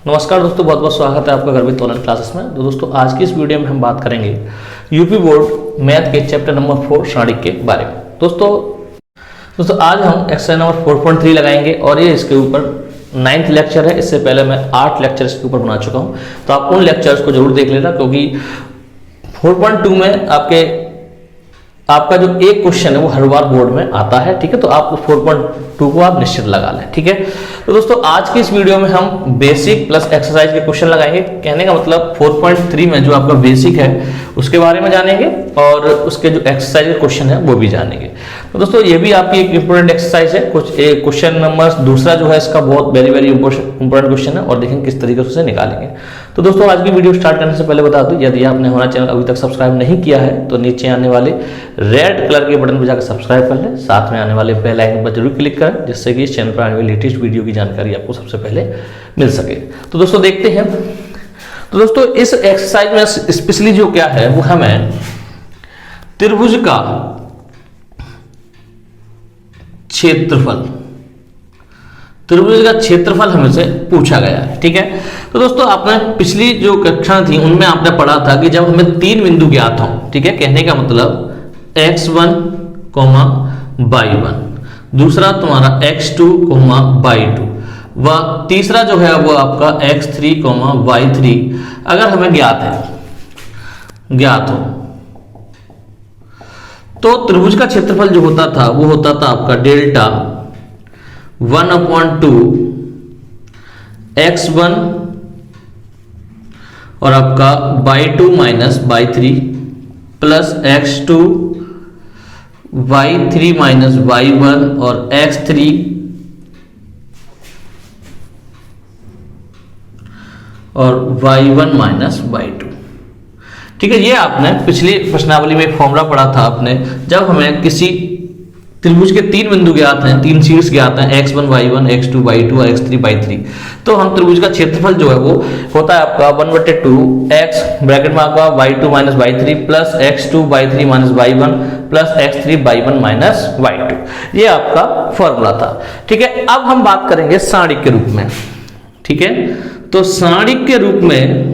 नमस्कार दोस्तों, बहुत बहुत स्वागत है आपका गर्भित ऑनलाइन क्लासेस में। तो दोस्तों आज की इस वीडियो में हम बात करेंगे यूपी बोर्ड मैथ के चैप्टर नंबर 4 सारणिक के बारे में। दोस्तों आज हम एक्सरसाइज नंबर 4.3 लगाएंगे और ये इसके ऊपर 9th लेक्चर है। इससे पहले मैं 8 लेक्चर इसके ऊपर बना चुका हूँ, तो आप उन लेक्चर्स को जरूर देख लेना, क्योंकि 4.2 में आपका जो एक क्वेश्चन है वो हर बार बोर्ड में आता है। ठीक है, तो आप 4.2 को आप निश्चित लगा लें। ठीक है, तो दोस्तों आज की इस वीडियो में हम बेसिक प्लस एक्सरसाइज के क्वेश्चन लगाएंगे। कहने का मतलब 4.3 में जो आपका बेसिक है उसके बारे में जानेंगे और उसके जो एक्सरसाइज के क्वेश्चन है वो भी जानेंगे। तो दोस्तों ये भी आपकी एक इंपॉर्टेंट एक्सरसाइज है। कुछ क्वेश्चन नंबर दूसरा जो है इसका बहुत वेरी इंपॉर्टेंट क्वेश्चन है और देखेंगे किस तरीके से उसे निकालेंगे। तो दोस्तों आज की वीडियो स्टार्ट करने से पहले बता दूं, यदि आपने हमारा चैनल अभी तक सब्सक्राइब नहीं किया है तो नीचे आने वाले रेड कलर के बटन पर जाकर सब्सक्राइब कर लें, साथ में आने वाले बेल आइकन पर जरूर क्लिक करें, जिससे कि इस चैनल पर आने वाली लेटेस्ट वीडियो की जानकारी आपको सबसे पहले मिल सके। तो दोस्तों देखते हैं। तो दोस्तों इस एक्सरसाइज में स्पेशली जो क्या है वो हमें त्रिभुज का क्षेत्रफल हमसे पूछा गया है। ठीक है, तो दोस्तों आपने पिछली जो कक्षा थी उनमें आपने पढ़ा था कि जब हमें 3 बिंदु ज्ञात हों, ठीक है, कहने का मतलब x1, y1, दूसरा तुम्हारा x2, y2 व तीसरा जो है वो आपका x3, y3 अगर हमें ज्ञात हो तो त्रिभुज का क्षेत्रफल जो होता था वो होता था आपका डेल्टा 1/2 x1 और आपका y2 minus y3 plus x2 y3 minus y1 और x3 और y1 माइनस y2। ठीक है, ये आपने पिछली प्रश्नावली में एक फॉर्मूला पढ़ा था आपने, जब हमें किसी त्रिभुज के 3 बिंदु ज्ञात हैं, 3 शीर्ष ज्ञात हैं, x1 y1 x2 y2 और x3 y3, तो हम त्रिभुज का क्षेत्रफल जो है वो होता है आपका 1/2 x ब्रैकेट में आपका y2 minus y3 plus x2 y3 minus y1 plus x3 y1 minus y2। ये आपका फॉर्मूला था। ठीक है, अब हम बात करेंगे सारणिक के रूप में। ठीक है, तो सारणिक के रूप में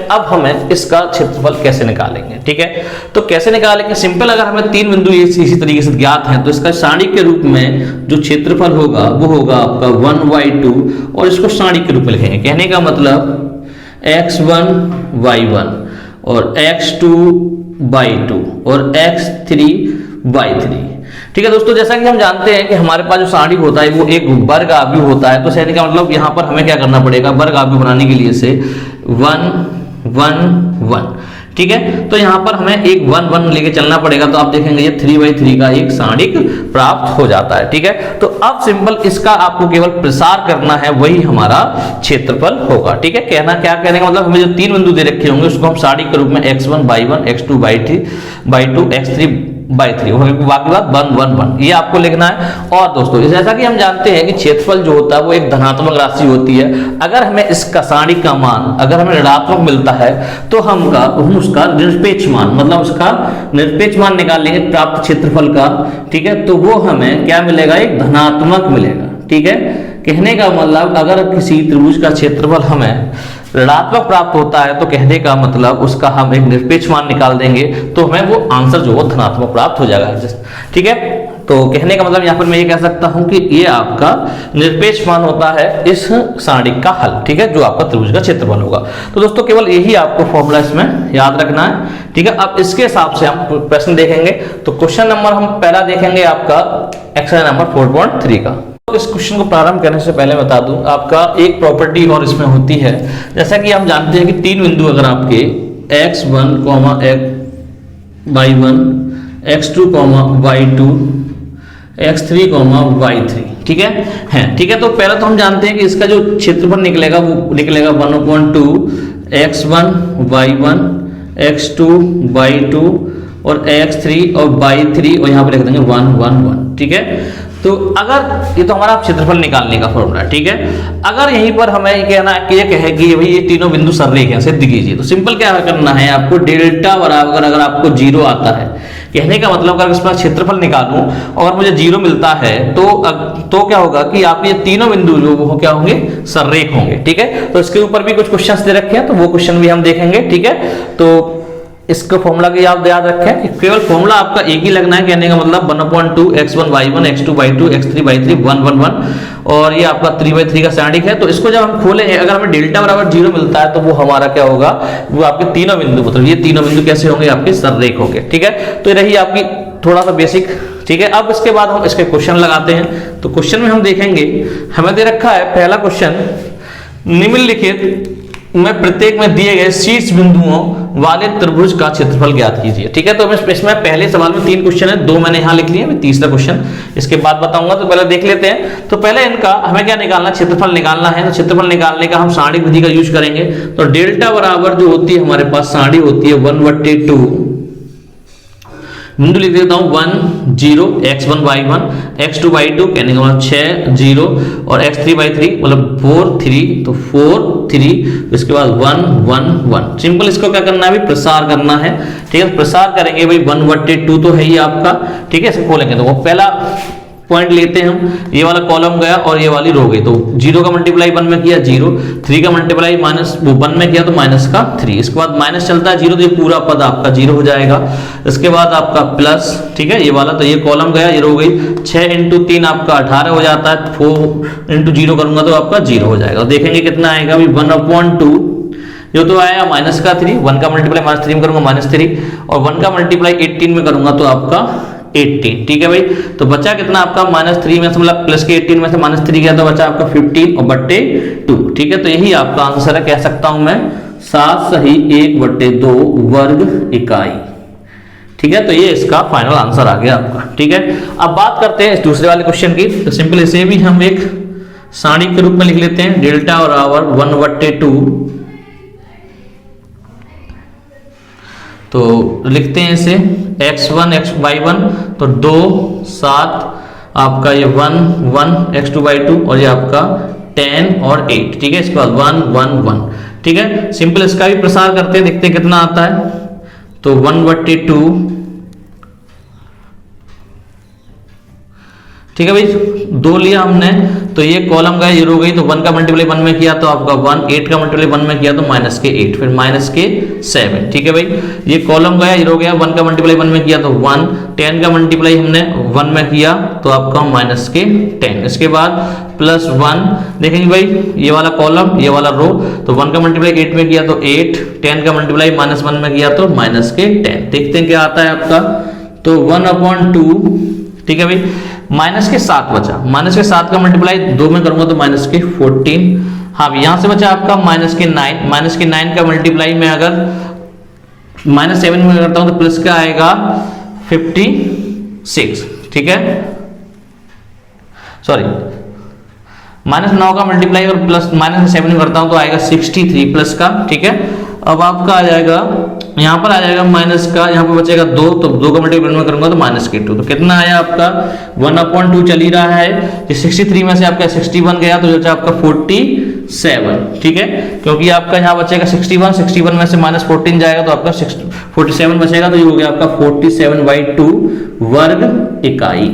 अब हमें इसका क्षेत्रफल कैसे निकालेंगे। ठीक है, तो कैसे निकालेंगे, सिंपल, अगर हमें 3 बिंदु इसी तरीके से ज्ञात हैं तो इसका सारणिक के रूप में जो क्षेत्रफल होगा वो होगा आपका 1/2 और इसको सारणिक के रूप में लिखेंगे। कहने का मतलब x1 y1 और x2 y2 और x3 y3। ठीक है दोस्तों, जैसा कि हम जानते हैं कि हमारे पास जो सारणिक होता है वो एक वर्ग आव्यूह होता है, तो कहने का मतलब यहाँ पर हमें क्या करना पड़ेगा, वर्ग आव्यूह बनाने के लिए से 1 1 1। ठीक है, तो यहाँ पर हमें एक 1 1 लेके चलना पड़ेगा, तो आप देखेंगे ये 3/3 का एक सारणिक प्राप्त हो जाता है। ठीक है, तो अब सिंपल इसका आपको केवल प्रसार करना है, वही हमारा क्षेत्रफल होगा। ठीक है, कहने का मतलब हमें जो 3 बिंदु दे रखे होंगे उसको हम सारणिक के रूप में x1 y1 x2 y2 x3 y3 बाकी बात 1 1 1 ये आपको लिखना है। और दोस्तों जैसा कि हम जानते हैं कि क्षेत्रफल जो होता है वो एक धनात्मक राशि होती है। अगर हमें इसका सारणिक का मान अगर हमें ऋणात्मक मिलता है तो हम उसका निरपेक्ष मान, मतलब उसका निरपेक्ष मान निकाल लेंगे प्राप्त क्षेत्रफल का। ठीक है, तो वो हमें क्या मिलेगा, एक धनात्मक मिलेगा। ठीक है, कहने का मतलब अगर किसी त्रिभुज का क्षेत्रफल हमें ऋणात्मक प्राप्त होता है तो कहने का मतलब उसका हम एक निरपेक्ष मान निकाल देंगे तो हमें वो आंसर जो है धनात्मक प्राप्त हो जाएगा। ठीक है, तो कहने का मतलब यहाँ पर मैं ये कह सकता हूँ कि ये आपका निरपेक्ष मान होता है इस सारणिक का हल। ठीक है, जो आपका त्रिभुज का क्षेत्रफल होगा। तो दोस्तों केवल यही आपको फॉर्मूला इसमें याद रखना है। ठीक है, अब इसके हिसाब से हम प्रश्न देखेंगे। तो क्वेश्चन नंबर हम पहला देखेंगे आपका एक्सरसाइज नंबर 4.3 का। इस क्वेश्चन को प्रारंभ करने से पहले बता दूं, आपका एक प्रॉपर्टी और इसमें होती है, जैसा कि हम जानते हैं कि 3 बिंदु अगर आपके x1, y1 x2, y2 x3, y3। ठीक है, ठीक है, तो पहले तो हम जानते हैं कि इसका जो क्षेत्रफल निकलेगा वो निकलेगा 1/2 x1 y1 x2 y2 और x3 और y3 और यहाँ पर लिख देंगे 1 1 1। ठीक है, तो अगर ये तो हमारा क्षेत्रफल निकालने का फॉर्मूला, ठीक है। अगर यहीं पर हमें कहना कि ये कहे कि भाई ये तीनों बिंदु सररेख हैं, सिद्ध कीजिए, तो सिंपल क्या करना है आपको, डेल्टा बराबर अगर आपको 0 आता है, कहने का मतलब अगर इसका क्षेत्रफल निकालूं और मुझे 0 मिलता है तो क्या होगा कि आप ये तीनों बिंदु जो वो क्या होंगे, सररेख होंगे, ठीक है। तो इसके ऊपर भी कुछ क्वेश्चंस दे रखे हैं, तो वो क्वेश्चन भी हम देखेंगे, ठीक है। तो इसका फॉर्मूला की आप याद रखें कि केवल फॉर्मूला आपका एक ही लगना है, कहने का मतलब 1/2 x1y1 x2y2 x3y3 1 1 1, और ये आपका 3/3 का सारणिक है। तो इसको जब हम खोलेंगे, अगर हमें डेल्टा बराबर 0 मिलता है तो वो हमारा क्या होगा, वो आपके तीनों बिंदु, मतलब ये तीनों बिंदु कैसे होंगे, आपके सररेख होंगे, ठीक है। तो ये रही आपकी थोड़ा सा बेसिक, ठीक है। अब इसके बाद हम इसके क्वेश्चन लगाते हैं। तो क्वेश्चन में हम देखेंगे, हमें दे रखा है पहला क्वेश्चन, निम्नलिखित में प्रत्येक में दिए गए शीर्ष बिंदुओं वाले त्रिभुज का क्षेत्रफल ज्ञात कीजिए, ठीक है। तो इसमें पहले सवाल में 3 क्वेश्चन है, 2 मैंने यहां लिख लिए, तीसरा क्वेश्चन इसके बाद बताऊंगा। तो पहले देख लेते हैं। तो पहले इनका हमें क्या निकालना, क्षेत्रफल निकालना है। तो क्षेत्रफल निकालने का हम सारणिक विधि का यूज करेंगे। तो डेल्टा बराबर जो होती है हमारे पास सारणी होती है 1/2, बिंदु लिख देता हूं 1 0 x1 y1 x2 y2, कहने का मतलब 6 0, और x3 y3 मतलब 4 3, तो 4 3, इसके बाद 1 1 1। सिंपल इसको क्या करना है, अभी प्रसार करना है, ठीक है। प्रसार करेंगे भाई 1/2 तो है ही आपका, ठीक है। इसे खोलेंगे तो वो पहला पॉइंट लेते हैं हम, ये वाला कॉलम गया और ये वाली रो गई। तो 0 का मल्टीप्लाई 1 में किया 0, 3 का मल्टीप्लाई -1 में किया तो माइनस का 3, इसके बाद माइनस चलता है 0, तो ये पूरा पद आपका 0 हो जाएगा। इसके बाद आपका प्लस, ठीक है, ये वाला, तो ये कॉलम गया, ये रो गई। 6 × 3 आपका 18 हो जाता है, 4 × 0 करूंगा तो आपका 0 हो जाएगा। देखेंगे कितना आएगा अभी, 1/2 जो तो आया माइनस का 3, 1 का मल्टीप्लाई -3 में करूंगा -3, और 1 का मल्टीप्लाई 18 में करूंगा तो आपका 18, ठीक है भाई। तो बचा कितना आपका -3 में से, मतलब प्लस के 18 में से -3 गया तो बचा आपका 15 और बट्टे 2, ठीक है। तो यही आपका आंसर है, कह सकता हूं मैं 7 सही 1/2 वर्ग इकाई, ठीक है। तो ये इसका फाइनल आंसर आ गया आपका, ठीक है। अब बात करते हैं इस दूसरे वाले क्वेश्चन की। तो सिंपल इसे भी हम एक सारणी के रूप में लिख लेते हैं, डेल्टा बराबर 1/2, तो लिखते हैं इसे x1 y1, तो 2 7 आपका ये 1 1 x2 y2, और ये आपका 10 और 8, ठीक है। इसके बाद 1 1 1, ठीक है। सिंपल इसका भी प्रसार करते हैं, देखते हैं कितना आता है। तो 1/2, ठीक है भाई, 2 लिया हमने, तो ये कॉलम गया, ये रो गई। तो 1 का मल्टीप्लाई 1 में किया तो आपका 1, 8 का मल्टीप्लाई 1 में किया तो -8, फिर -7, ठीक है भाई। ये कॉलम गया, ये रो गया, 1 का मल्टीप्लाई 1 में किया तो 1, 10 का मल्टीप्लाई हमने 1 में किया तो आपका -10। इसके बाद +1, देखेंगे भाई, ये वाला कॉलम, ये वाला रो, तो 1 का मल्टीप्लाई 8 में किया तो 8, 10 का मल्टीप्लाई -1 में किया तो -10। देखते हैं क्या आता है आपका। तो 1/2, ठीक है भाई, -7 बचा, -7 का मल्टीप्लाई 2 में करूंगा तो -14। हाँ, यहां से बचा आपका -9 का मल्टीप्लाई में अगर -7 में करता हूं तो प्लस का आएगा 56, ठीक है, सॉरी, -9 का मल्टीप्लाई और प्लस -7 में करता हूं तो आएगा 63 प्लस का, ठीक है। अब आपका आ जाएगा, यहाँ पर आ जाएगा माइनस का, यहाँ पर बचेगा 2, तो 2 का मल्टीप्लाई में करूंगा तो -2, तो कितना आया आपका 1/2 चल ही रहा है। ये 63 में से आपका 61 गया तो जो आपका 47, ठीक है, क्योंकि आपका यहाँ बचेगा 61 में से -14 जाएगा तो आपका 47 बचेगा, तो ये हो गया आपका 47/2 वर्ग इकाई,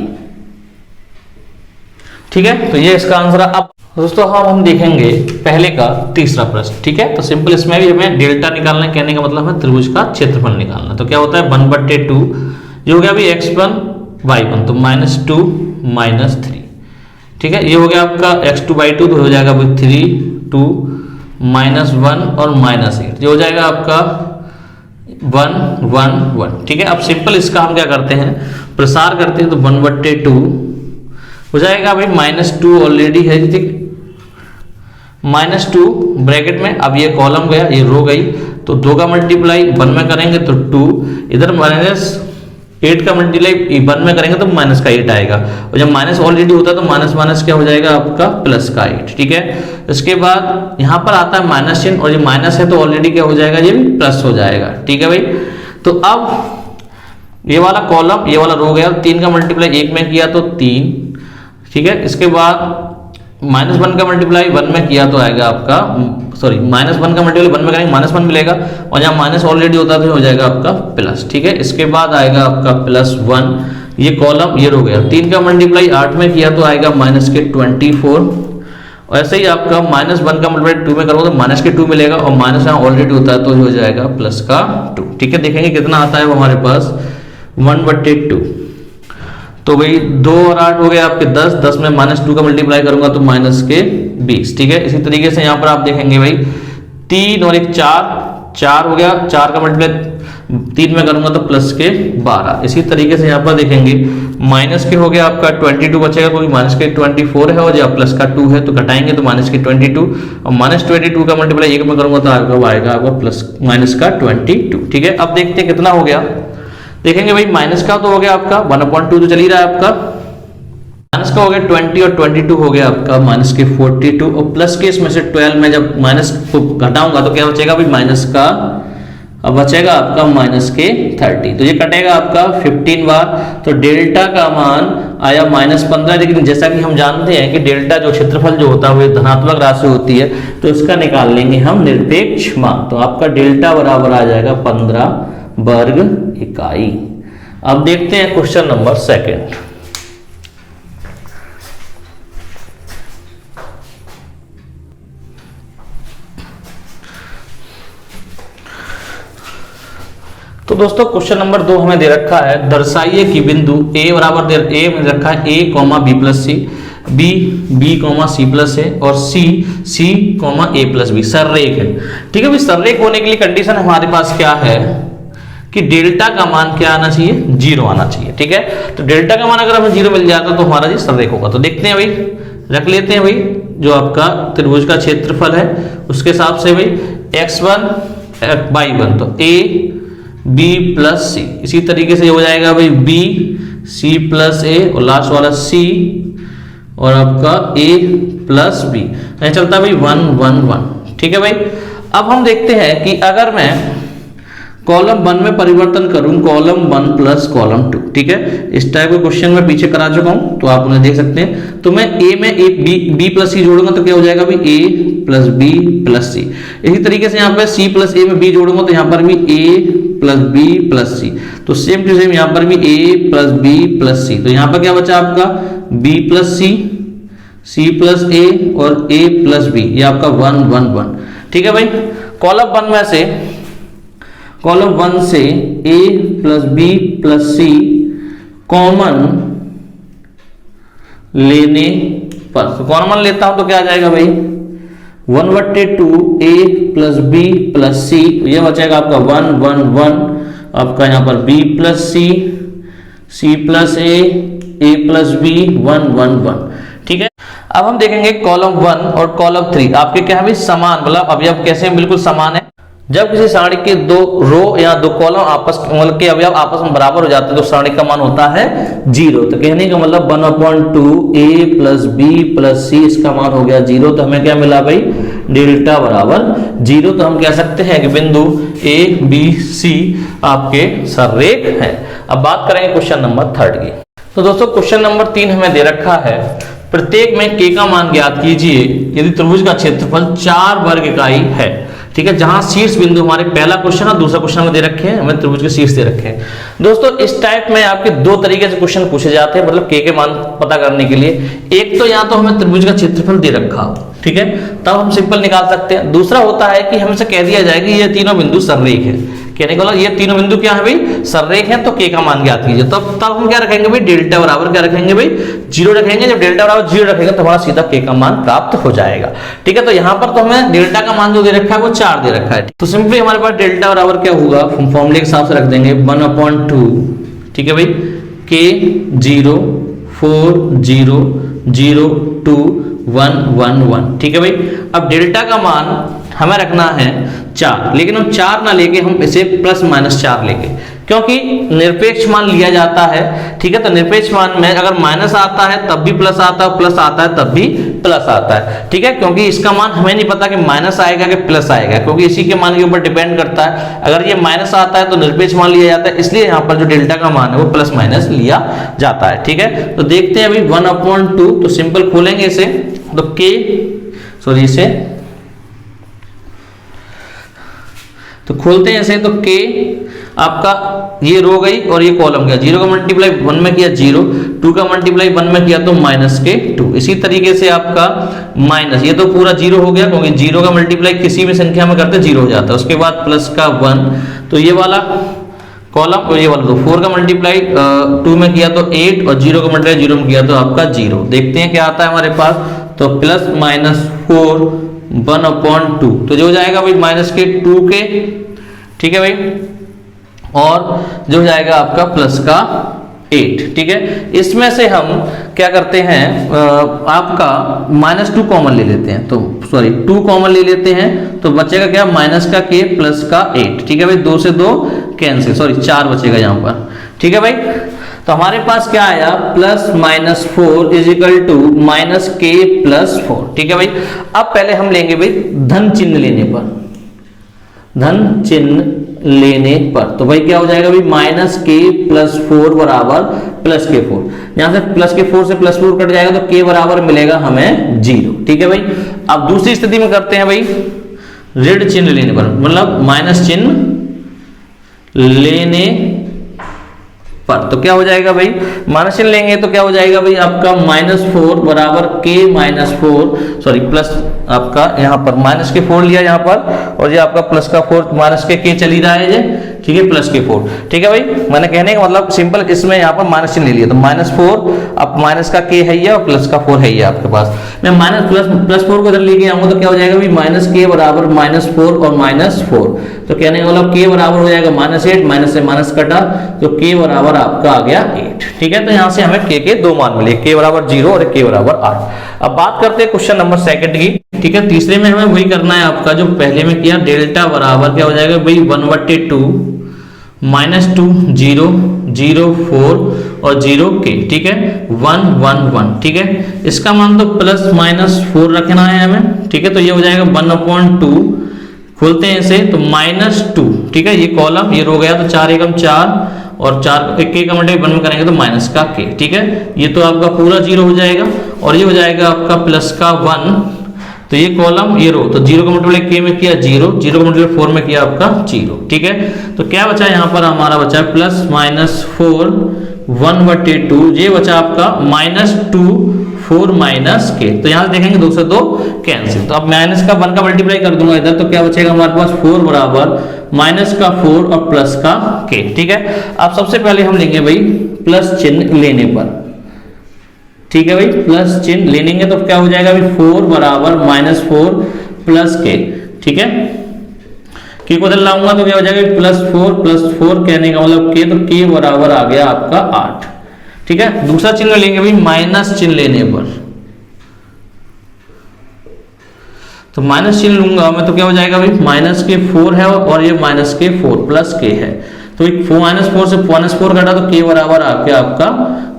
ठीक है। तो ये इसका आंसर है। अब दोस्तों हम देखेंगे पहले का तीसरा प्रश्न, ठीक है। तो सिंपल इसमें भी हमें डेल्टा निकालना है, कहने का मतलब है त्रिभुज का क्षेत्रफल निकालना। तो क्या होता है 1/2, ये हो गया अभी x1 y1, तो -2 -3, ठीक है। ये हो गया आपका x2 y2, तो हो जाएगा अभी 3 2 -1 और -8, ये हो जाएगा आपका 1 1 1, ठीक है। अब सिंपल इसका हम क्या करते हैं, प्रसार करते हैं, तो 1/2 हो जाएगा भाई, -2 ऑलरेडी है, ठीक, -2 ब्रैकेट में, अब ये कॉलम गया, ये रो गई, तो 2 का मल्टीप्लाई 1 में करेंगे तो 2, इधर -8 का मल्टीप्लाई 1 में करेंगे तो -8 आएगा, और जब माइनस ऑलरेडी होता है तो माइनस क्या हो जाएगा आपका +8, ठीक है। इसके बाद यहाँ पर आता है माइनस चिन्ह, और ये माइनस है तो ऑलरेडी क्या हो जाएगा, ये प्लस हो जाएगा, ठीक है भाई। तो अब ये वाला कॉलम, ये वाला रो गया, 3 का मल्टीप्लाई 1 में किया तो 3, ठीक है। इसके बाद -1 का मल्टीप्लाई 1 में किया तो आएगा आपका, सॉरी -1 का मल्टीप्लाई 1 में करेंगे -1 मिलेगा, और जहाँ माइनस ऑलरेडी होता है हो जाएगा आपका प्लस, ठीक है। इसके बाद आएगा आपका +1, ये कॉलम ये हो गया। 3 का मल्टीप्लाई 8 में किया तो आएगा -24, और ऐसे ही आपका -1 का मल्टीप्लाई 2 में करोगे तो -2 मिलेगा, और माइनस यहाँ ऑलरेडी होता है तो हो जाएगा +2, ठीक है। देखेंगे कितना आता है वो हमारे पास 1/2। तो भाई 2 और 8 हो गए आपके 10, 10 में -2 का मल्टीप्लाई करूंगा तो -20, ठीक है। इसी तरीके से यहाँ पर आप देखेंगे भाई 3 और 1 4 हो गया, 4 का मल्टीप्लाई 3 में करूंगा तो +12। इसी तरीके से यहाँ पर देखेंगे माइनस के हो गया आपका 22 बचेगा, क्योंकि -24 है और या +2 है तो घटाएंगे तो -22, और -22 का मल्टीप्लाई 1 में करूंगा तो आएगा आपका -22, ठीक है। अब देखते हैं कितना हो गया। देखेंगे भाई माइनस का तो हो गया आपका 1/2 तो चल ही रहा है आपका, माइनस का हो गया 20 और 22 हो गया आपका -42, और प्लस के इसमें से 12 में जब माइनस को घटाऊंगा तो क्या बचेगा भाई माइनस का, अब बचेगा आपका -30, तो ये कटेगा आपका 15 बार, तो डेल्टा का मान आया -15। लेकिन जैसा कि हम जानते हैं कि डेल्टा जो क्षेत्रफल जो होता है वो धनात्मक राशि होती है, तो इसका निकाल लेंगे हम निरपेक्ष मान, तो आपका डेल्टा बराबर आ जाएगा 15 वर्ग इकाई। अब देखते हैं क्वेश्चन नंबर 2। तो दोस्तों क्वेश्चन नंबर 2 हमें दे रखा है, दर्शाइए कि बिंदु A बराबर A में रखा है A, B + C, B, C + A और C, A + B सररेख है, ठीक है। भाई सररेख होने के लिए कंडीशन हमारे पास क्या है कि डेल्टा का मान क्या आना चाहिए, 0 आना चाहिए, ठीक है। तो डेल्टा का मान अगर हमें 0 मिल जाता तो हमारा जी सररेख होगा। तो देखते हैं भाई, रख लेते हैं भाई जो आपका त्रिभुज का क्षेत्रफल है उसके हिसाब से भाई x1 y1, तो A B + C, इसी तरीके से हो जाएगा भाई B C + A और लास्ट वाला C और आपका A + B, नहीं चलता भाई 1 1 1, ठीक है भाई। अब हम देखते हैं कि अगर मैं कॉलम 1 में परिवर्तन करूं, कॉलम 1 + कॉलम 2, ठीक है। इस टाइप के क्वेश्चन में पीछे करा चुका हूं तो आप उन्हें देख सकते हैं। तो मैं A में B + C जोड़ूंगा तो क्या हो जाएगा भाई A + B + C। इसी तरीके से यहाँ पे C + A में B जोड़ूंगा तो यहाँ पर भी A + B + C, तो सेम टू सेम यहाँ पर भी A + B + C, तो यहाँ पर क्या बचा आपका B + C + A और A + B, ये आपका 1 1 1, ठीक है भाई। कॉलम 1 से A + B + C कॉमन लेने पर, तो कॉमन लेता हूं तो क्या आ जाएगा भाई 1/2 A + B + C, ये बचेगा आपका 1 1 1, आपका यहाँ पर B + C + A + B 1 1 1, ठीक है। अब हम देखेंगे कॉलम 1 और कॉलम 3 आपके क्या है भाई समान, मतलब अवयव कैसे हैं, बिल्कुल समान है। जब किसी सारणी के 2 रो या 2 कॉलम मतलब के अवयव आपस में बराबर हो जाते हैं तो सारणी का मान होता है 0। तो कहने का मतलब 1/2 A + B + C, इसका मान हो गया 0, तो हमें क्या मिला भाई डेल्टा बराबर 0। तो हम कह सकते हैं कि बिंदु A B C आपके सररेख है। अब बात करेंगे क्वेश्चन नंबर 3 की। तो दोस्तों क्वेश्चन नंबर 3 हमें दे रखा है, प्रत्येक में K का मान ज्ञात कीजिए यदि त्रिभुज का क्षेत्रफल 4 वर्ग इकाई है, ठीक है। जहां शीर्ष बिंदु हमारे पहला क्वेश्चन और दूसरा क्वेश्चन में दे रखे हैं, हमें त्रिभुज के शीर्ष दे रखे हैं। दोस्तों इस टाइप में आपके 2 तरीके से क्वेश्चन पूछे जाते हैं, मतलब K के मान पता करने के लिए। एक तो या तो हमें त्रिभुज का क्षेत्रफल दे रखा हो, ठीक है, तब हम सिंपल निकाल सकते हैं। दूसरा होता है कि हमसे कह दिया जाए कि ये तीनों बिंदु सररेख है, कहने का मतलब ये तीनों बिंदु क्या है भाई सररेख है, तो K का मान ज्ञात कीजिए। तब हम क्या रखेंगे भाई डेल्टा बराबर क्या रखेंगे भाई 0 रखेंगे। जब डेल्टा बराबर 0 रखेंगे तो हमारा सीधा K का मान प्राप्त हो जाएगा, ठीक है। तो यहाँ पर तो हमें डेल्टा का मान जो दे रखा है वो 4 दे रखा है, तो सिंपली हमारे पास डेल्टा बराबर क्या होगा फॉर्मूले के हिसाब से रख देंगे 1/2, ठीक है भाई K 0 4 0 0 2 1 1 1, ठीक है भाई। अब डेल्टा का मान हमें रखना है 4, लेकिन हम 4 ना लेके हम इसे प्लस माइनस 4 लेंगे, क्योंकि निरपेक्ष मान लिया जाता है। ठीक है, तो निरपेक्ष मान में अगर माइनस आता है तब भी प्लस आता है, प्लस आता है तब भी प्लस आता है। ठीक है, क्योंकि इसका मान हमें नहीं पता कि माइनस आएगा कि प्लस आएगा, क्योंकि इसी के मान के ऊपर डिपेंड करता है। अगर ये माइनस आता है तो निरपेक्ष मान लिया जाता है, इसलिए यहाँ पर जो डेल्टा का मान है वो प्लस माइनस लिया जाता है। ठीक है, तो देखते हैं अभी 1/2, तो सिंपल खोलेंगे इसे, तो के सॉरी इसे तो खोलते हैं ऐसे, तो के आपका ये रो गई और ये कॉलम गया, 0 का मल्टीप्लाई 1 में किया 0, 2 का मल्टीप्लाई 1 में किया तो माइनस के 2। इसी तरीके से आपका माइनस, ये तो पूरा 0 हो गया, क्योंकि 0 का मल्टीप्लाई किसी भी संख्या में करते 0 हो जाता है। उसके बाद प्लस का 1, तो ये वाला कॉलम और ये वाला, तो 4 का मल्टीप्लाई 2 में किया तो 8 और 0 का मल्टीप्लाई 0 में किया तो आपका 0। देखते हैं क्या आता है हमारे पास, तो प्लस माइनस 4 1/2, तो जो हो जाएगा भाई माइनस के 2 के। ठीक है भाई, और जो हो जाएगा आपका प्लस का 8। ठीक है, इसमें से हम क्या करते हैं, आपका -2 कॉमन ले लेते हैं, तो सॉरी 2 कॉमन ले लेते हैं, तो बचेगा क्या, माइनस का k प्लस का 8। ठीक है भाई, 2 से 2 कैंसिल, सॉरी 4 बचेगा यहाँ पर। ठीक है भाई, तो हमारे पास क्या आया, plus minus 4 is equal to minus k plus 4। ठीक है भाई, अब पहले हम लेंगे भाई धन चिन्ह लेने पर, धन चिन्ह लेने पर, तो भाई क्या हो जाएगा भाई, माइनस के प्लस 4 बराबर प्लस के 4। यहां से प्लस के 4 से प्लस 4 कट जाएगा, तो के बराबर मिलेगा हमें 0। ठीक है भाई, अब दूसरी स्थिति में करते हैं भाई ऋण चिन्ह लेने पर, मतलब माइनस चिन्ह लेने पर, तो क्या हो जाएगा भाई, माइनस चिन्ह लेंगे तो क्या हो जाएगा भाई, आपका -4 बराबर के -4, सॉरी प्लस आपका यहाँ पर माइनस के 4 लिया यहाँ पर, और ये आपका प्लस का 4, माइनस के चल रहा है ये। ठीक है, प्लस के 4। ठीक है भाई, मैंने कहने का मतलब सिंपल, इसमें यहाँ पर माइनस चिन्ह ले लिया, तो -4, अब माइनस का के है ये और प्लस का 4 है ये आपके पास। मैं प्लस 4 को इधर लेके आऊंगा तो क्या हो जाएगा भाई, माइनस के बराबर -4 और -4, तो कहने का मतलब के बराबर हो जाएगा -8, माइनस से माइनस कटा, तो के बराबर आपका आ गया 8। ठीक है, तो यहां से हमें के 2 मान मिले, के बराबर 0 और के बराबर 8। अब बात करते हैं क्वेश्चन नंबर 2 की। ठीक है, तीसरे में हमें वही करना है आपका जो पहले में किया, डेल्टा बराबर क्या हो जाएगा भाई, 1/2 -2 0 0 4 और 0 के। ठीक है, 1 1 1। ठीक है, इसका मान तो प्लस माइनस 4 रखना है हमें। ठीक है, तो ये हो जाएगा 1/2, खोलते हैं इसे, तो -2। ठीक है, ये कॉलम ये रो गया, तो 4 एकम 4 और 4 के का मल्टीप्लाई 1 में करेंगे तो माइनस का के। ठीक है, ये तो आपका पूरा 0 हो जाएगा, और ये हो जाएगा आपका प्लस का 1, तो ये कॉलम ये रो, तो 0 का मल्टीप्लाई के में किया 0, 0 का मल्टीप्लाई 4 में किया आपका 0। ठीक है, तो क्या बचा यहाँ पर हमारा बचा प्लस माइनस 4 1/2, ये बचा आपका -2 4 माइनस के, तो यहाँ से देखेंगे 2 से 2 कैंसिल, तो अब माइनस का 1 का मल्टीप्लाई कर दूंगा इधर, तो क्या बचेगा हमारे पास 4 बराबर माइनस का 4 और प्लस का के। ठीक है, अब सबसे पहले हम लेंगे भाई प्लस चिन्ह लेने पर। ठीक है भाई, प्लस चिन्ह लेंगे तो क्या हो जाएगा भाई, 4 बराबर -4 प्लस के। ठीक है, के को इधर लाऊंगा तो क्या हो जाएगा, +4 + 4 कहने का मतलब के, तो के बराबर आ गया आपका 8। ठीक है, दूसरा चिन्ह लेंगे भाई माइनस चिन्ह लेने पर, तो माइनस चिन्ह लूंगा मैं तो क्या हो जाएगा भाई, माइनस के 4 है और ये माइनस के 4 प्लस के है, तो -4 से -4 घटा तो के बराबर आ गया आपका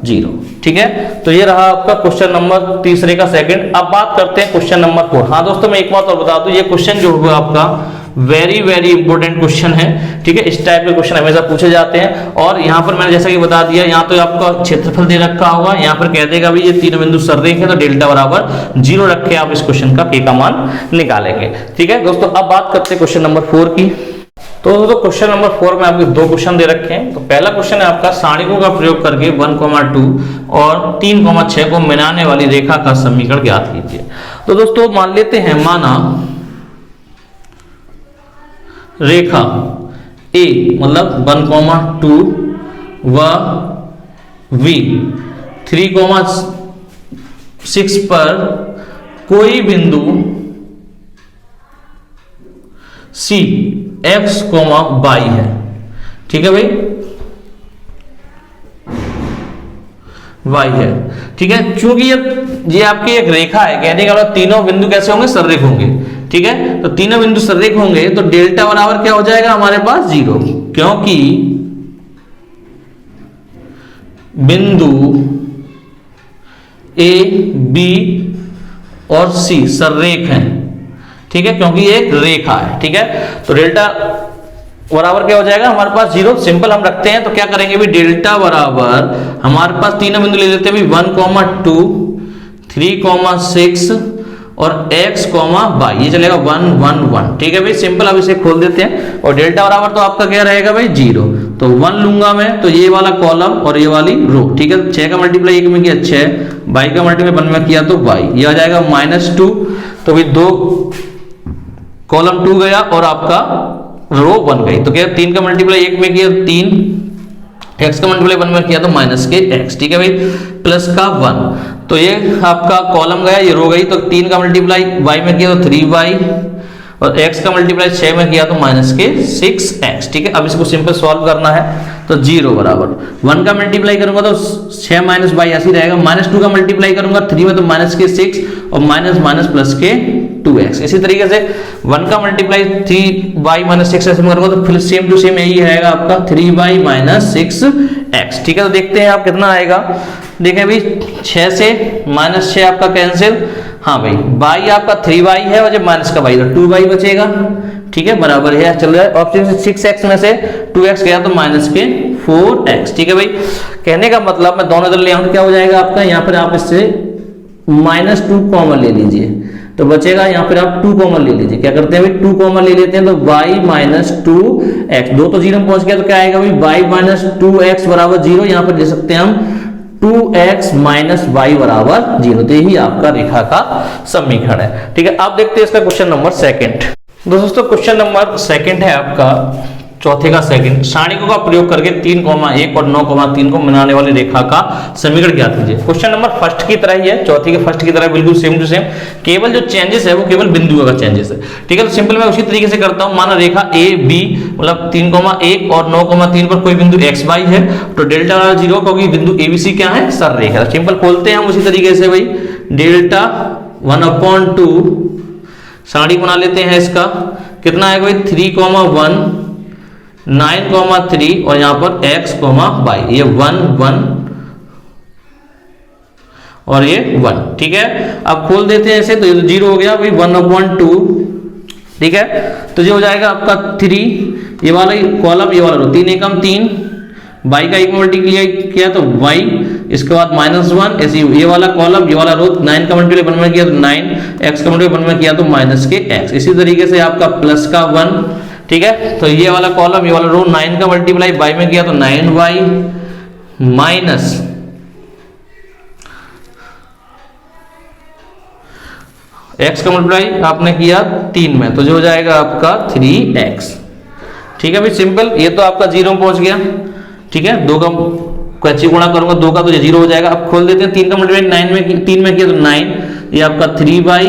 0। ठीक है, तो ये रहा आपका क्वेश्चन नंबर तीसरे का सेकंड। अब बात करते हैं क्वेश्चन नंबर 4। हाँ दोस्तों, मैं एक बात और बता दूं, ये क्वेश्चन जो होगा आपका वेरी वेरी इंपॉर्टेंट क्वेश्चन है। ठीक है, इस टाइप के क्वेश्चन हमेशा पूछे जाते हैं, और यहाँ पर मैंने जैसा कि बता दिया, यहाँ तो आपका क्षेत्रफल दे रखा होगा, यहाँ पर कह देगा भी ये 3 बिंदु सररेख है, तो डेल्टा बराबर 0 रख के आप इस क्वेश्चन का के का मान निकालेंगे। ठीक है दोस्तों, अब बात करते हैं क्वेश्चन नंबर 4 की। तो दोस्तों क्वेश्चन नंबर 4 में आपके 2 क्वेश्चन दे रखे हैं। तो पहला क्वेश्चन है आपका, सारणिकों का प्रयोग करके 1,2 और 3,6 को मिलाने वाली रेखा का समीकरण ज्ञात कीजिए। तो दोस्तों मान लेते हैं, माना रेखा A मतलब 1,2 व V 3,6 पर कोई बिंदु C x, y है। ठीक है भाई, y है। ठीक है, क्योंकि ये आपकी एक रेखा है, कहने का मतलब तीनों बिंदु कैसे होंगे, सररेख होंगे। ठीक है। तो तीनों बिंदु सररेख होंगे तो डेल्टा बराबर क्या हो जाएगा हमारे पास 0, क्योंकि बिंदु ए बी और सी सररेख हैं, ठीक है, क्योंकि ये एक रेखा है, ठीक है। तो डेल्टा बराबर क्या हो जाएगा हमारे पास 0, सिंपल हम रखते हैं। तो क्या करेंगे भी, डेल्टा बराबर हमारे पास तीनों बिंदु ले लेते हैं 1, 2, 3, 6 और x, y, ये चलेगा 1, 1, 1, ठीक है भाई। सिंपल अब इसे खोल देते हैं और डेल्टा बराबर तो आपका क्या रहेगा भाई 0, तो 1 लूंगा मैं, तो ये वाला कॉलम और ये वाली रो, ठीक है। 6 का मल्टीप्लाई 1 में किया 6, y का मल्टीप्लाई 1 में किया तो y, ये आ जाएगा -2, तो भाई 2 कॉलम 2 गया और आपका रो 1 गई। तो क्या 3 का मल्टीप्लाई 1 में किया 3, x का मल्टीप्लाई 1 में किया तो -x, ठीक है भाई, प्लस का 1, तो ये आपका कॉलम गया, ये रो गई। तो 3 का मल्टीप्लाई y में किया तो 3y और x का मल्टीप्लाई 6 में किया तो -6x, ठीक है। अब इसको सिंपल सॉल्व करना है तो 0 बराबर 1 का मल्टीप्लाई करूंगा तो 6 माइनस y ऐसी रहेगा, -2 का मल्टीप्लाई करूंगा 3 में तो -6 और माइनस प्लस के 2x। इसी तरीके से 1 का मल्टीप्लाई 3y - 6 ऐसे में करूंगा तो फिर सेम टू सेम यही रहेगा आपका 3y - 6x, ठीक है। तो देखते हैं आप कितना आएगा, देखें भाई 6 से -6 आपका कैंसिल, हाँ भाई y आपका 3y है और जब माइनस का y तो 2y बचेगा, ठीक है, बराबर है चल रहा है। ऑप्शन से 6x में से 2x गया तो -4x, ठीक है भाई। कहने का मतलब मैं दोनों इधर ले आऊं तो क्या हो जाएगा आपका, यहाँ पर आप इससे -2 कॉमन ले लीजिए तो बचेगा, यहाँ पर आप 2 कॉमन ले लीजिए, क्या करते हैं भाई 2 कॉमन ले लेते हैं तो y - 2x, 2 तो 0 में पहुंच गया तो क्या आएगा भाई y - 2x बराबर 0, यहाँ पर ले सकते हैं हम 2x - y बराबर 0, तो यही आपका रेखा का समीकरण है, ठीक है। अब देखते हैं इसका क्वेश्चन नंबर 2। दोस्तों क्वेश्चन नंबर 2 है आपका चौथे का सेकंड, सारणिकों का प्रयोग करके 3, 1 और 9, 3 को मिलाने वाली रेखा का समीकरण ज्ञात कीजिए। क्वेश्चन नंबर फर्स्ट की तरह ही है, चौथे के फर्स्ट की तरह बिल्कुल सेम टू सेम, केवल जो चेंजेस है वो केवल बिंदुओं का चेंजेस है, ठीक है। तो सिंपल मैं उसी तरीके से करता हूं, माना रेखा ए बी मतलब 3, 1 और 9, 3 पर कोई बिंदु x y है तो डेल्टा 0, क्योंकि बिंदु ABC क्या है सररेखा। सिंपल खोलते हैं हम उसी तरीके से भाई, डेल्टा 1/2 सारणिक बना लेते हैं, इसका कितना आएगा भाई 3, 1, 9, 3 और यहां पर x, y, ये 1, 1 और ये 1, ठीक है। अब खोल देते हैं ऐसे तो ये 0 हो गया भाई 1/2, ठीक है। तो जो हो जाएगा आपका 3, ये वाला कॉलम ये वाला रो, 3 एकम 3, y का 1 मल्टीप्लाई किया तो y, इसके बाद -1, ऐसे ये वाला कॉलम ये वाला रो, 9 का मल्टीप्लाई 1 में किया तो 9, x का मल्टीप्लाई 1 में किया तो -x, इसी तरीके से आपका प्लस का 1, ठीक है। तो ये वाला कॉलम ये वाला रो 9 का मल्टीप्लाई y में किया तो 9y माइनस x का मल्टीप्लाई आपने किया 3 में तो जो हो जाएगा आपका 3x, ठीक है भाई। सिंपल, ये तो आपका 0 में पहुंच गया, ठीक है। 2 का कैंची गुणा करूंगा 2 का तो ये 0 हो जाएगा। अब खोल देते हैं, 3 का मल्टीप्लाई 3 में किया तो 9, ये आपका 3y,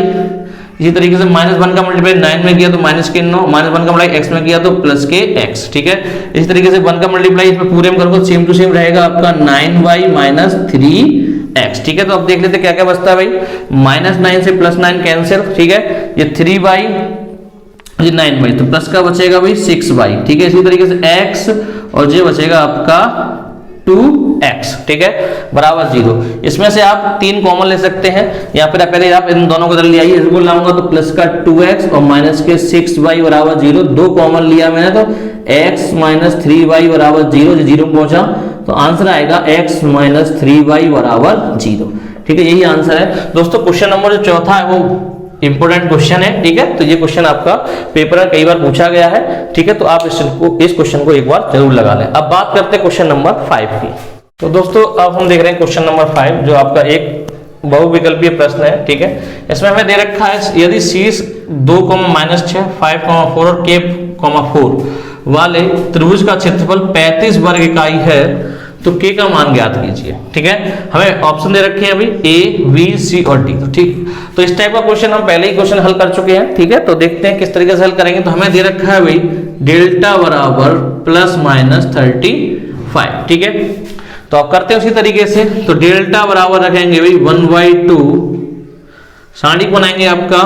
इसी तरीके से -1 का मल्टीप्लाई 9 में किया तो -1 का मल्टीप्लाई x में किया तो +x, ठीक है। इसी तरीके से 1 का मल्टीप्लाई इसमें पूरे में करूंगा सेम टू सेम रहेगा आपका 9y - 3x, ठीक है। तो अब देख लेते क्या क्या बचता है भाई, -9 से +9 कैंसिल, ठीक है। ये 3y ये 9y तो प्लस का बचेगा भाई 6y, ठीक है। इसी तरीके से x और ये बचेगा आपका 2x, ठीक है, बराबर 0। इसमें से आप 3 कॉमन ले सकते हैं, या फिर पहले आप इन दोनों को इधर ले आइए, इसको लाऊंगा तो प्लस का 2x और माइनस के 6y बराबर 0, 2 कॉमन लिया मैंने तो x - 3y बराबर 0, 0 में पहुंचा तो आंसर आएगा x - 3y बराबर 0, ठीक है। यही आंसर है दोस्तों। क्वेश्चन नंबर जो चौथा है वो इंपोर्टेंट क्वेश्चन है, ठीक है। तो ये क्वेश्चन आपका पेपर में कई बार पूछा गया है, ठीक है। तो आप इस क्वेश्चन को एक बार जरूर लगा लें। अब बात करते हैं क्वेश्चन नंबर 5 की। तो दोस्तों अब हम देख रहे हैं क्वेश्चन नंबर 5 जो आपका एक बहुविकल्पीय प्रश्न है, ठीक है। इसमें हमें दे रखा है यदि शीर्ष 2, -6, 5, 4 और k, 4 वाले त्रिभुज का क्षेत्रफल 35 वर्ग इकाई है तो k का मान ज्ञात कीजिए, ठीक है। हमें ऑप्शन दे रखे हैं अभी A, B, C और D, तो ठीक। तो इस टाइप का क्वेश्चन हम पहले ही क्वेश्चन हल कर चुके हैं, ठीक है। तो देखते हैं किस तरीके से हल करेंगे। तो हमें दे रखा है भाई डेल्टा बराबर ±35, ठीक है। तो अब करते हैं उसी तरीके से। तो डेल्टा बराबर रखेंगे भाई 1/2 सारणिक बनाएंगे आपका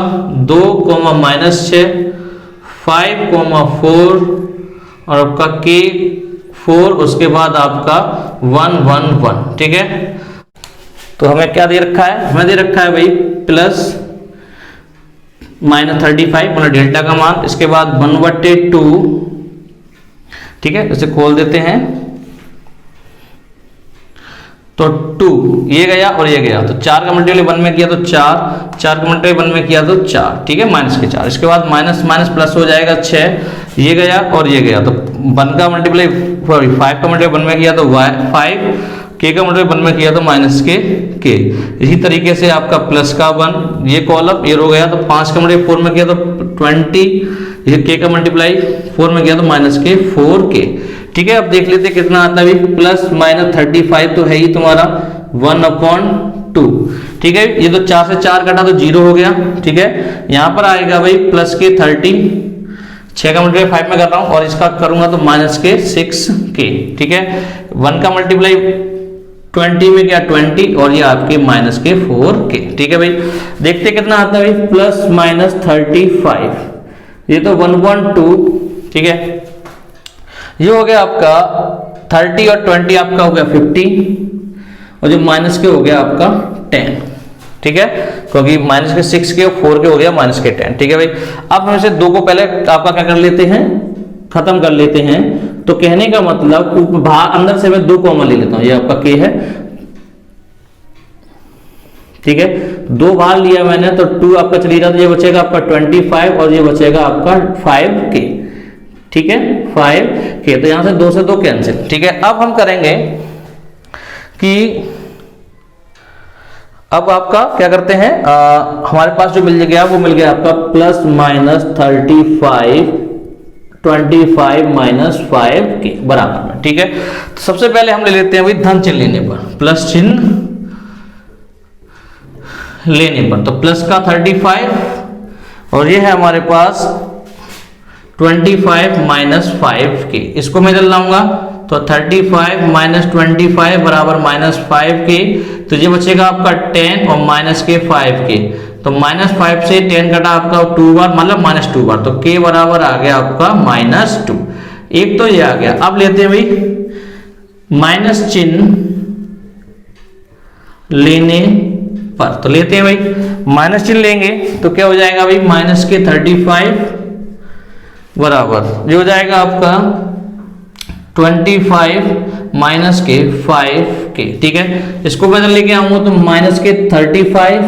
2, -6, 5, 4 और आपका k 4, उसके बाद आपका 1, 1, 1। ठीक है, तो हमें क्या दे रखा है, हमें दे रखा है भाई प्लस -35 मतलब डेल्टा का मान, इसके बाद 1/2। ठीक है, इसे खोल देते हैं तो 2 ये गया और ये गया, तो 4 का मल्टीप्लाई 1 में किया तो 4, 4 का मल्टीप्लाई 1 में किया तो 4। ठीक है, माइनस के 4, इसके बाद माइनस माइनस प्लस हो जाएगा 6, ये गया और ये गया, तो 1 का मल्टीप्लाई 5 का मल्टीप्लाई 1 में किया तो 5, k का मल्टीप्लाई 1 में किया तो माइनस के k। इसी तरीके से आपका प्लस का 1, ये कॉलम ये रो गया, तो 5 का मल्टीप्लाई 4 में किया तो 20, ये k का मल्टीप्लाई 4 में किया तो माइनस के 4k। ठीक है, अब देख लेते हैं कितना आता है, प्लस -35 तो है ही तुम्हारा 1/2। ठीक है, ये तो 4 से 4 कटा तो 0 हो गया। ठीक है, यहाँ पर आएगा भाई प्लस के 30, 6 का मल्टीप्लाई 5 में कर रहा हूँ और इसका करूंगा तो माइनस के 6k। ठीक है, 1 का मल्टीप्लाई 20 में क्या 20 और ये आपके माइनस के 4k। ठीक है भाई, देखते कितना आता है भाई, प्लस -35, ये तो 1/2। ठीक है, ये हो गया आपका 30 और 20 आपका हो गया 50 और जो माइनस के हो गया आपका 10। ठीक है, क्योंकि माइनस के 6 के और 4 के हो गया माइनस के 10। ठीक है भाई, अब हम इसे 2 को पहले आपका क्या कर लेते हैं, खत्म कर लेते हैं। तो कहने का मतलब बाहर अंदर से मैं 2 कॉमन ले लेता हूं, ये आपका k है। ठीक है, 2 बाहर लिया मैंने तो 2 आपका चली रहा, तो ये बचेगा आपका 25 और ये बचेगा आपका 5k। ठीक है, 5k, तो यहां से 2 से 2 कैंसिल। ठीक है, अब हम करेंगे कि अब आपका क्या करते हैं, हमारे पास जो मिल गया वो मिल गया आपका प्लस -35, 25 - 5k बराबर में। ठीक है, तो सबसे पहले हम ले लेते हैं भाई धन चिन्ह लेने पर, प्लस चिन्ह लेने पर, तो प्लस का 35 और ये है हमारे पास 25 - 5k। इसको मैं जल लाऊंगा तो 35 - 25 बराबर -5k, तो ये बचेगा आपका 10 और माइनस के 5k, तो -5 से 10 कटा आपका 2 बार, मतलब -2 बार, तो k बराबर आ गया आपका -2। एक तो ये आ गया। अब लेते हैं भाई माइनस चिन्ह लेने पर, तो लेते हैं भाई माइनस चिन्ह लेंगे तो क्या हो जाएगा भाई, माइनस के 35 बराबर ये हो जाएगा आपका 25 माइनस के 5k। ठीक है, इसको मैं लेके आऊंगा तो माइनस के 35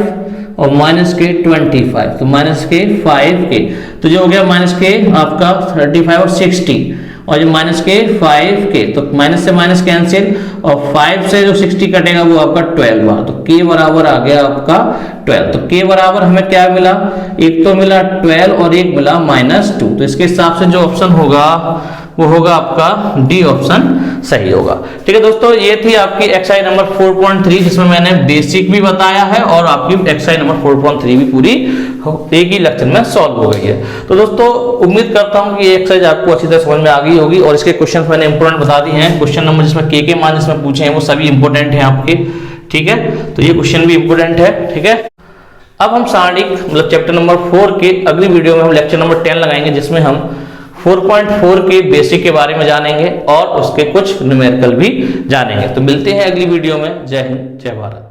और माइनस के 25, तो माइनस के 5k, तो जो हो गया माइनस के आपका 35 और 60 और ये माइनस के 5k, तो माइनस से माइनस कैंसिल और 5 से जो 60 कटेगा वो आपका 12 बार, तो k बराबर आ गया आपका 12। तो k बराबर हमें क्या मिला, एक तो मिला 12 और एक मिला -2, तो इसके हिसाब से जो ऑप्शन होगा वो होगा आपका डी ऑप्शन सही होगा। ठीक है दोस्तों, ये थी आपकी एक्सरसाइज नंबर 4.3 जिसमें मैंने बेसिक भी बताया है और आपकी एक्सरसाइज नंबर 4.3 भी पूरी एक ही लेक्चर में सॉल्व हो गई है। तो दोस्तों उम्मीद करता हूं कि ये एक्सरसाइज आपको अच्छी तरह समझ में आ गई होगी और इसके क्वेश्चन मैंने इंपोर्टेंट बता दिए हैं। क्वेश्चन नंबर जिसमें के मान जिसमें पूछे हैं वो सभी इंपोर्टेंट है आपके। ठीक है, तो ये क्वेश्चन भी इंपोर्टेंट है। ठीक है, अब हम सारणिक मतलब चैप्टर नंबर 4 के अगली वीडियो में हम लेक्चर नंबर 10 लगाएंगे जिसमें हम 4.4 के बेसिक के बारे में जानेंगे और उसके कुछ न्यूमेरिकल भी जानेंगे। तो मिलते हैं अगली वीडियो में। जय हिंद, जय भारत।